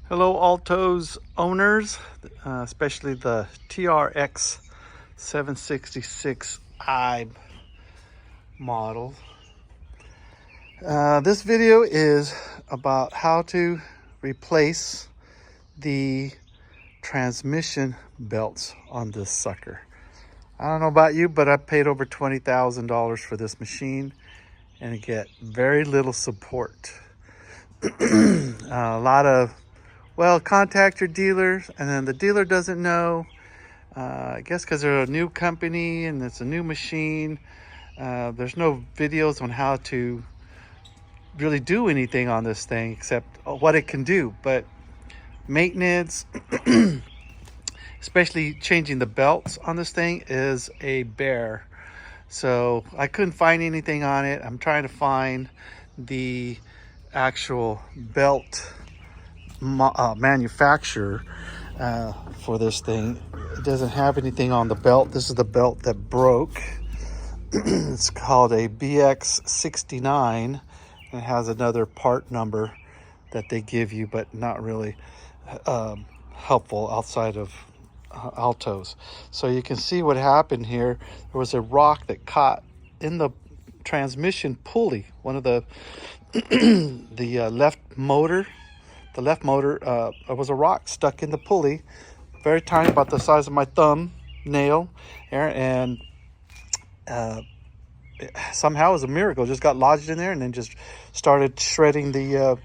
Hello Altoz owners, especially the TRX 766i model. This video is about how to replace the transmission belts on this sucker. I don't know about you, but I paid over $20,000 for this machine and I get very little support. A lot of, well, contact your dealer, and then the dealer doesn't know. I guess because they're a new company and it's a new machine. There's no videos on how to really do anything on this thing except what it can do. But maintenance, especially changing the belts on this thing, is a bear. So I couldn't find anything on it. I'm trying to find the actual belt manufacturer for this thing. It doesn't have anything on the belt. This is the belt that broke. It's called a BX69. It has another part number that they give you, but not really helpful outside of Altoz. So you can see what happened here. There was a rock that caught in the transmission pulley. One of the left motor. The left motor, there was a rock stuck in the pulley, very tiny, about the size of my thumb nail, and somehow it was a miracle. It just got lodged in there and then just started shredding the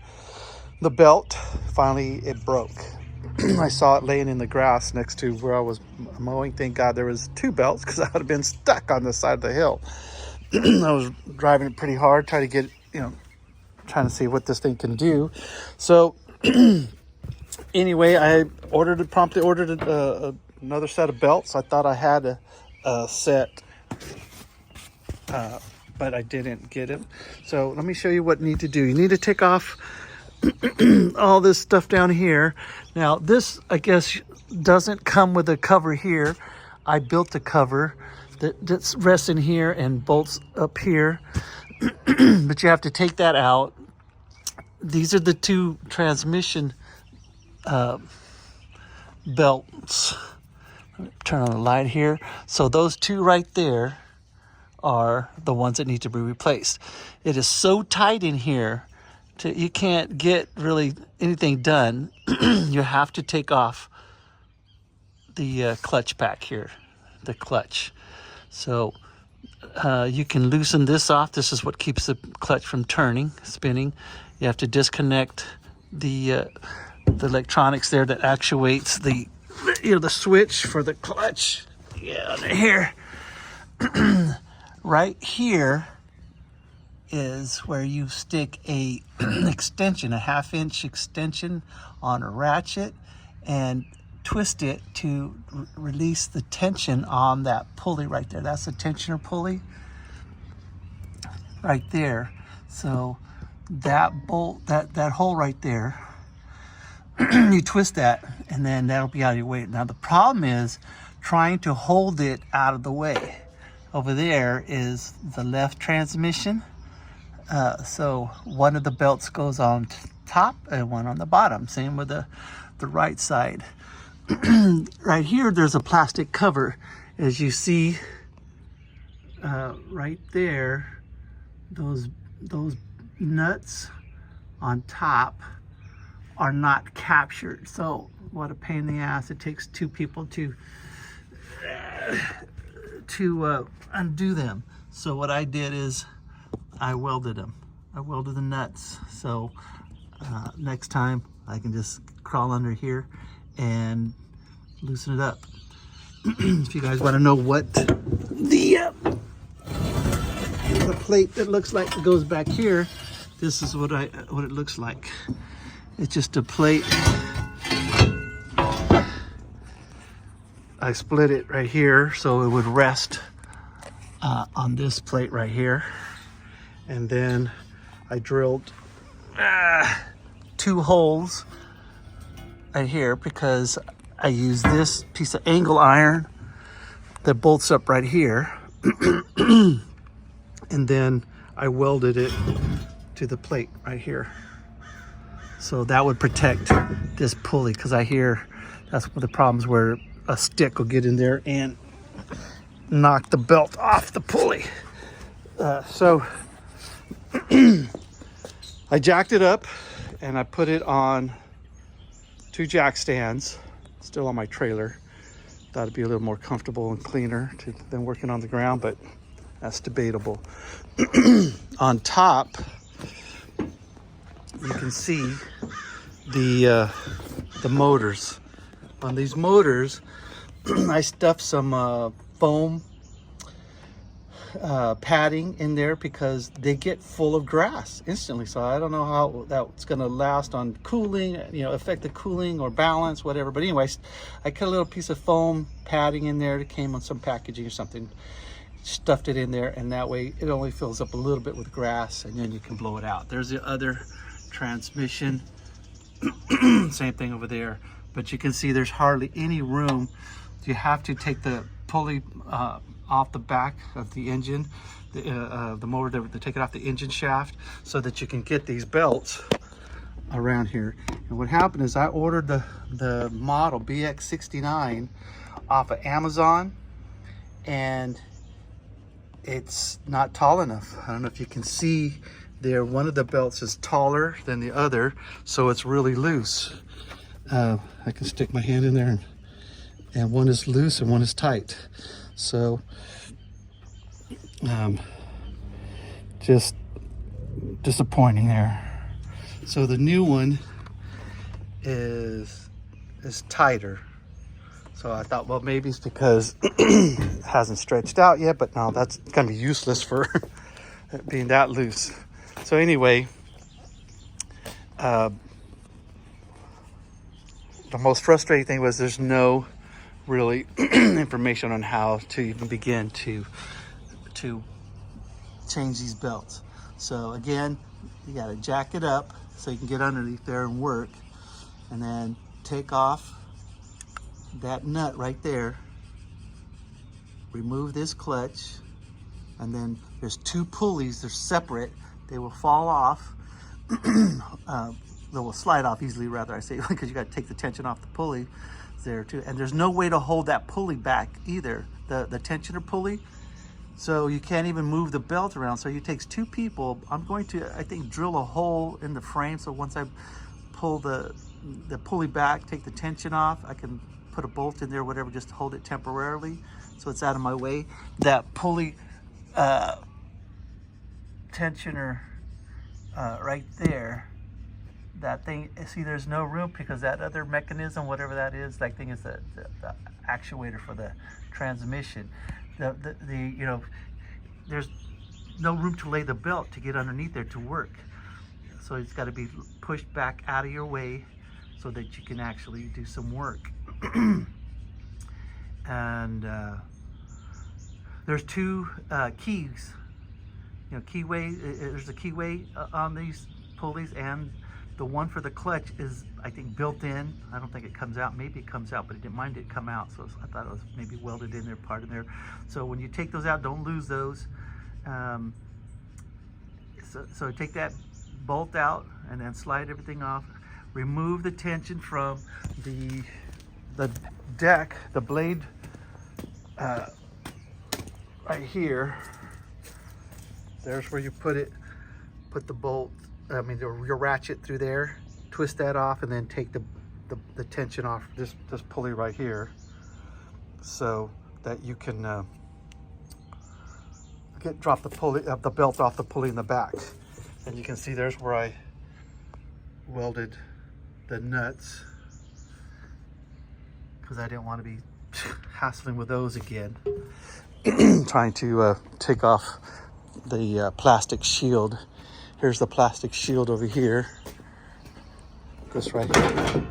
belt. Finally, it broke. I saw it laying in the grass next to where I was mowing. Thank God there was two belts, because I would have been stuck on the side of the hill. I was driving it pretty hard, trying to get, trying to see what this thing can do. So anyway, I promptly ordered another set of belts. I thought I had a set, but I didn't get it. So let me show you what you need to do. You need to take off all this stuff down here. Now this, I guess, doesn't come with a cover here. I built a cover that rests in here and bolts up here. But you have to take that out. These are the two transmission belts. Turn on the light here. So those two right there are the ones that need to be replaced. It is so tight in here, you can't get really anything done. You have to take off the clutch pack here, the clutch. So you can loosen this off. This is what keeps the clutch from spinning. You have to disconnect the electronics there that actuates the switch for the clutch. Yeah, here. Right here is where you stick a extension, a 1/2-inch extension on a ratchet, and twist it to release the tension on that pulley right there. That's the tensioner pulley right there. So that bolt, that hole right there, you twist that and then that'll be out of your way. Now the problem is trying to hold it out of the way. Over there is the left transmission. So one of the belts goes on top and one on the bottom. Same with the right side. Right here, there's a plastic cover. As you see right there, those nuts on top are not captured. So what a pain in the ass. It takes two people to undo them. So what I did is I welded them. I welded the nuts. So next time I can just crawl under here and loosen it up. If you guys want to know what the plate that looks like it goes back here, this is what it looks like. It's just a plate. I split it right here so it would rest on this plate right here, and then I drilled 2 holes right here because I use this piece of angle iron that bolts up right here. And then I welded it to the plate right here. So that would protect this pulley, because I hear that's one of the problems where a stick will get in there and knock the belt off the pulley. So I jacked it up and I put it on 2 jack stands, still on my trailer. Thought it'd be a little more comfortable and cleaner than working on the ground, but that's debatable. On top, you can see the motors. On these motors, I stuffed some foam padding in there because they get full of grass instantly. So I don't know how that's going to last on cooling, affect the cooling or balance, whatever. But anyways, I cut a little piece of foam padding in there that came on some packaging or something, stuffed it in there, and that way it only fills up a little bit with grass, and then you can blow it out. There's the other transmission. Same thing over there, but you can see there's hardly any room. You have to take the pulley off the back of the engine, the motor, to take it off the engine shaft, so that you can get these belts around here. And what happened is I ordered the model BX69 off of Amazon, and it's not tall enough. I don't know if you can see there, one of the belts is taller than the other, so it's really loose. I can stick my hand in there, and one is loose and one is tight. So just disappointing there. So the new one is tighter. So I thought, well, maybe it's because it hasn't stretched out yet, but no, that's gonna be useless for being that loose. So anyway, the most frustrating thing was there's no really information on how to even begin to change these belts. So again, you got to jack it up so you can get underneath there and work, and then take off that nut right there, remove this clutch, and then there's 2 pulleys. They're separate. They will fall off. They will slide off easily, rather I say, because you got to take the tension off the pulley there too. And there's no way to hold that pulley back either, the tensioner pulley. So you can't even move the belt around. So it takes 2 people. I'm going to, I think, drill a hole in the frame. So once I pull the pulley back, take the tension off, I can put a bolt in there, whatever, just to hold it temporarily so it's out of my way. That pulley tensioner right there, that thing, see, there's no room because that other mechanism, whatever that is, that thing is the actuator for the transmission. There's no room to lay the belt to get underneath there to work. So it's got to be pushed back out of your way so that you can actually do some work. And there's 2 keys, keyway. There's a keyway on these pulleys, and the one for the clutch is, I think, built in. I don't think it comes out. Maybe it comes out, but it didn't mind it come out. So I thought it was maybe welded in there, part in there. So when you take those out, don't lose those. So take that bolt out and then slide everything off. Remove the tension from the deck, the blade right here. There's where you put it. Put the bolt, your ratchet through there, twist that off, and then take the tension off this pulley right here, so that you can drop the belt off the pulley in the back. And you can see there's where I welded the nuts, because I didn't want to be hassling with those again. Trying to take off the plastic shield. Here's the plastic shield over here. This right here.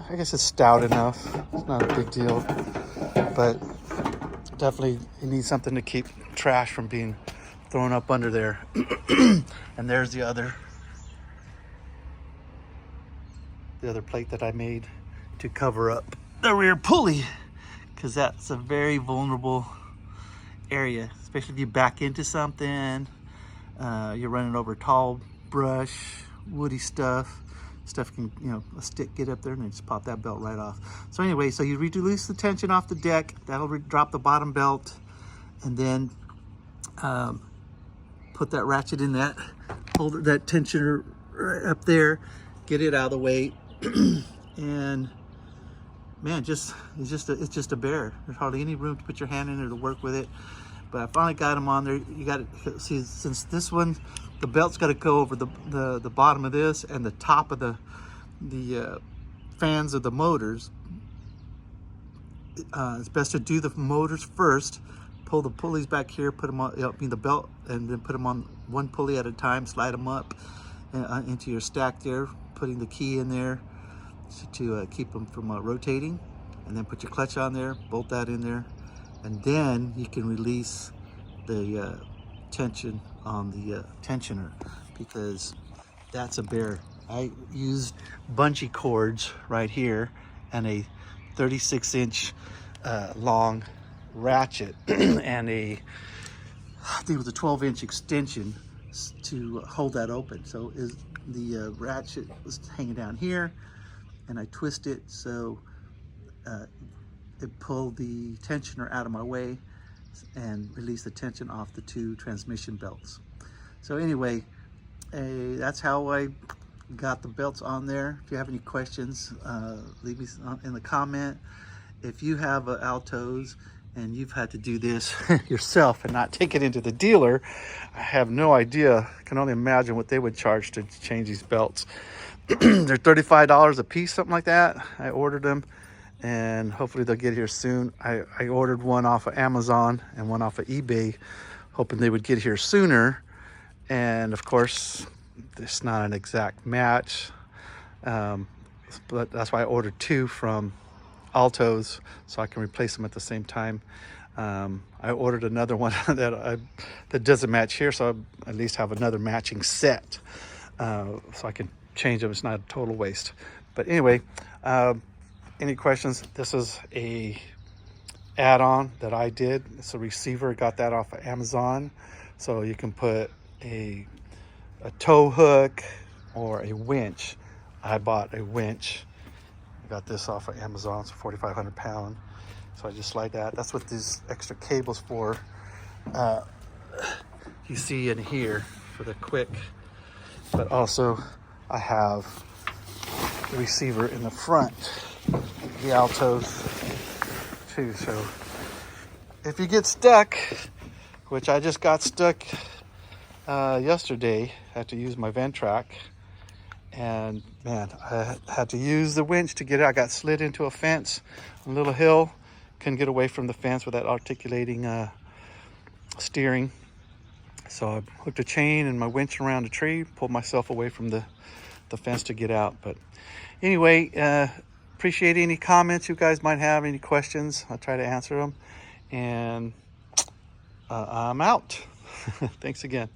I guess it's stout enough. It's not a big deal, but definitely you need something to keep trash from being thrown up under there. And there's the other plate that I made to cover up the rear pulley, because that's a very vulnerable area, especially if you back into something, you're running over tall brush, woody stuff. Stuff can, you know, a stick get up there and then just pop that belt right off. So anyway, so you release the tension off the deck. That'll drop the bottom belt, and then put that ratchet in that holder, that tensioner right up there. Get it out of the way, and man, it's just a bear. There's hardly any room to put your hand in there to work with it. But I finally got them on there. You got to see, since this one, the belt's got to go over the bottom of this and the top of the fans of the motors. It's best to do the motors first. Pull the pulleys back here, put them on, the belt, and then put them on one pulley at a time. Slide them up into your stack there, putting the key in there to keep them from rotating, and then put your clutch on there, bolt that in there, and then you can release the tension on the tensioner, because that's a bear. I used bungee cords right here and a 36-inch long ratchet and I think it was a 12-inch extension to hold that open. So the ratchet was hanging down here, and I twist it so it pulled the tensioner out of my way and released the tension off the two transmission belts. So anyway, that's how I got the belts on there. If you have any questions, leave me in the comment. If you have an Altoz and you've had to do this yourself and not take it into the dealer, I have no idea. I can only imagine what they would charge to change these belts. They're $35 a piece, something like that. I ordered them, and hopefully they'll get here soon. I ordered one off of Amazon and one off of eBay, hoping they would get here sooner. And of course, it's not an exact match, but that's why I ordered two from Altoz, so I can replace them at the same time. I ordered another one that doesn't match here, so I at least have another matching set, so I can change them. It's not a total waste. But anyway, any questions? This is a add-on that I did. It's a receiver. Got that off of Amazon, so you can put a tow hook or a winch. I bought a winch. I got this off of Amazon. It's 4,500 pound. So I just slide that. That's what these extra cables for. You see in here for the quick, but also I have the receiver in the front, the Altoz too. So if you get stuck, which I just got stuck yesterday, I had to use my Ventrac, and man, I had to use the winch to get it. I got slid into a fence on a little hill, couldn't get away from the fence with that articulating steering. So I hooked a chain and my winch around a tree, pulled myself away from the fence to get out. But anyway, appreciate any comments you guys might have, any questions. I'll try to answer them, and I'm out. Thanks again.